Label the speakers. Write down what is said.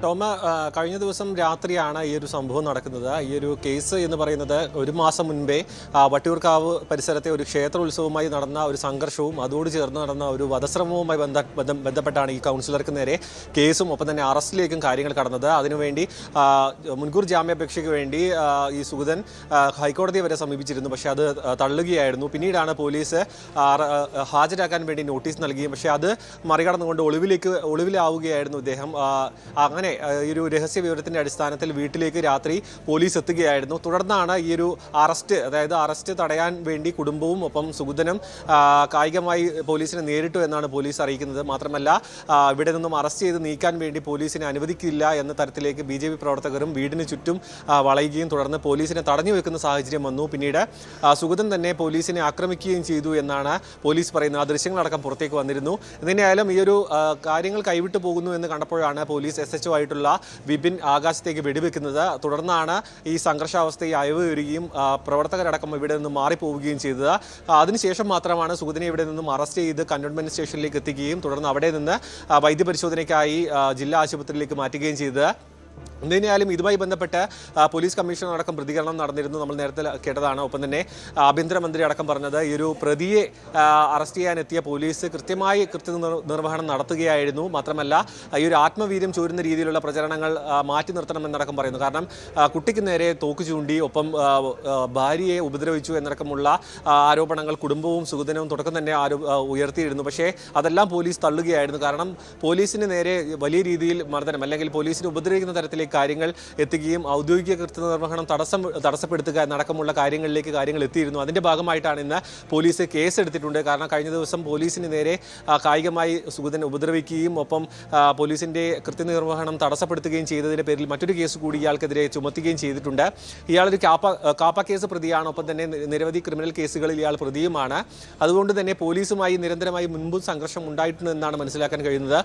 Speaker 1: ടോമ, കഴിഞ്ഞ ദിവസം രാത്രിയാണ് ഈ ഒരു സംഭവം നടക്കുന്നത്. ഈ ഒരു കേസ് എന്ന് പറയുന്നത് ഒരു മാസം മുൻപേ വട്ടിയൂർക്കാവ് പരിസരത്തെ ഒരു ക്ഷേത്രോത്സവവുമായി നടന്ന ഒരു സംഘർഷവും അതോട് ചേർന്ന് നടന്ന ഒരു വധശ്രമവുമായി ബന്ധപ്പെട്ടാണ് ഈ കൗൺസിലർക്ക് നേരെ കേസും ഒപ്പം തന്നെ അറസ്റ്റിലേക്കും കാര്യങ്ങൾ കടന്നത്. അതിനുവേണ്ടി മുൻകൂർ ജാമ്യാപേക്ഷയ്ക്ക് വേണ്ടി ഈ സുഗതൻ ഹൈക്കോടതിയെ വരെ സമീപിച്ചിരുന്നു. പക്ഷേ അത് തള്ളുകയായിരുന്നു. പിന്നീടാണ് പോലീസ് ഹാജരാക്കാൻ വേണ്ടി നോട്ടീസ് നൽകുകയും പക്ഷേ അത് മറികടന്നുകൊണ്ട് ഒളിവിലാവുകയായിരുന്നു ഇദ്ദേഹം. അങ്ങനെ ഈ ഒരു രഹസ്യ വിവരത്തിന്റെ അടിസ്ഥാനത്തിൽ വീട്ടിലേക്ക് രാത്രി പോലീസ് എത്തുകയായിരുന്നു. തുടർന്നാണ് ഈ ഒരു അറസ്റ്റ് തടയാൻ വേണ്ടി കുടുംബവും ഒപ്പം സുഗതനും കായികമായി പോലീസിനെ നേരിട്ടു എന്നാണ് പോലീസ് അറിയിക്കുന്നത്. മാത്രമല്ല ഇവിടെ നിന്നും അറസ്റ്റ് ചെയ്ത് നീക്കാൻ വേണ്ടി പോലീസിനെ അനുവദിക്കില്ല എന്ന തരത്തിലേക്ക് BJP പ്രവർത്തകരും വീടിന് ചുറ്റും വളയുകയും തുടർന്ന് പോലീസിനെ തടഞ്ഞു വെക്കുന്ന സാഹചര്യം വന്നു. പിന്നീട് സുഗതൻ തന്നെ പോലീസിനെ ആക്രമിക്കുകയും ചെയ്തു എന്നാണ് പോലീസ് പറയുന്നത്. ആ ദൃശ്യങ്ങളടക്കം പുറത്തേക്ക് വന്നിരുന്നു. ഇതിനായാലും ഈ ഒരു കാര്യങ്ങൾ കൈവിട്ടു പോകുന്നു എന്ന് കണ്ടപ്പോഴാണ് പോലീസ് SHO ആയിട്ടുള്ള വിപിൻ ആകാശത്തേക്ക് വെടിവെക്കുന്നത്. തുടർന്നാണ് ഈ സംഘർഷാവസ്ഥയെ അയവുകയും പ്രവർത്തകരടക്കം ഇവിടെ നിന്ന് മാറിപ്പോവുകയും ചെയ്തത്. അതിനുശേഷം മാത്രമാണ് സുഗതനെ ഇവിടെ നിന്നും അറസ്റ്റ് ചെയ്ത് കന്റോൺമെന്റ് സ്റ്റേഷനിലേക്ക് എത്തിക്കുകയും തുടർന്ന് അവിടെ നിന്ന് വൈദ്യപരിശോധനയ്ക്കായി ജില്ലാ ആശുപത്രിയിലേക്ക് മാറ്റുകയും ചെയ്തത്. എന്തായാലും ഇതുമായി ബന്ധപ്പെട്ട് പോലീസ് കമ്മീഷണർ അടക്കം പ്രതികരണം നടന്നിരുന്നു. നമ്മൾ നേരത്തെ കേട്ടതാണ്. ഒപ്പം തന്നെ ആഭ്യന്തരമന്ത്രി അടക്കം പറഞ്ഞത് ഈ ഒരു പ്രതിയെ അറസ്റ്റ് ചെയ്യാനെത്തിയ പോലീസ് കൃത്യമായി കൃത്യനിർവഹണം നടത്തുകയായിരുന്നു. മാത്രമല്ല ഈ ഒരു ആത്മവീര്യം ചോരുന്ന രീതിയിലുള്ള പ്രചരണങ്ങൾ മാറ്റി നിർത്തണമെന്നടക്കം പറയുന്നു. കാരണം കുട്ടിക്ക് നേരെ തോക്ക് ചൂണ്ടി ഒപ്പം ഭാര്യയെ ഉപദ്രവിച്ചു എന്നടക്കമുള്ള ആരോപണങ്ങൾ കുടുംബവും സുഗതനും തുടക്കം തന്നെ ഉയർത്തിയിരുന്നു. പക്ഷേ അതെല്ലാം പോലീസ് തള്ളുകയായിരുന്നു. കാരണം പോലീസിന് നേരെ വലിയ രീതിയിൽ മർദ്ദനം അല്ലെങ്കിൽ പോലീസിനെ ഉപദ്രവിക്കുന്ന തരത്തിലേക്ക് കാര്യങ്ങൾ എത്തുകയും ഔദ്യോഗിക കൃത്യനിർവഹണം തടസ്സപ്പെടുത്തുക എന്നടക്കമുള്ള കാര്യങ്ങളിലേക്ക് കാര്യങ്ങൾ എത്തിയിരുന്നു. അതിന്റെ ഭാഗമായിട്ടാണ് ഇന്ന് പോലീസ് കേസ് എടുത്തിട്ടുണ്ട്. കാരണം കഴിഞ്ഞ ദിവസം പോലീസിന് നേരെ കായികമായി സുഗതൻ ഉപദ്രവിക്കുകയും ഒപ്പം പോലീസിന്റെ കൃത്യനിർവഹണം തടസ്സപ്പെടുത്തുകയും ചെയ്തതിന്റെ പേരിൽ മറ്റൊരു കേസ് കൂടി ഇയാൾക്കെതിരെ ചുമത്തുകയും ചെയ്തിട്ടുണ്ട്. ഇയാളൊരു കാപ്പ കേസ് പ്രതിയാണ്. ഒപ്പം തന്നെ നിരവധി ക്രിമിനൽ കേസുകളിൽ ഇയാൾ പ്രതിയുമാണ്. അതുകൊണ്ട് തന്നെ പോലീസുമായി നിരന്തരമായി മുൻപും സംഘർഷം ഉണ്ടായിട്ടുണ്ടെന്നാണ് മനസ്സിലാക്കാൻ കഴിയുന്നത്.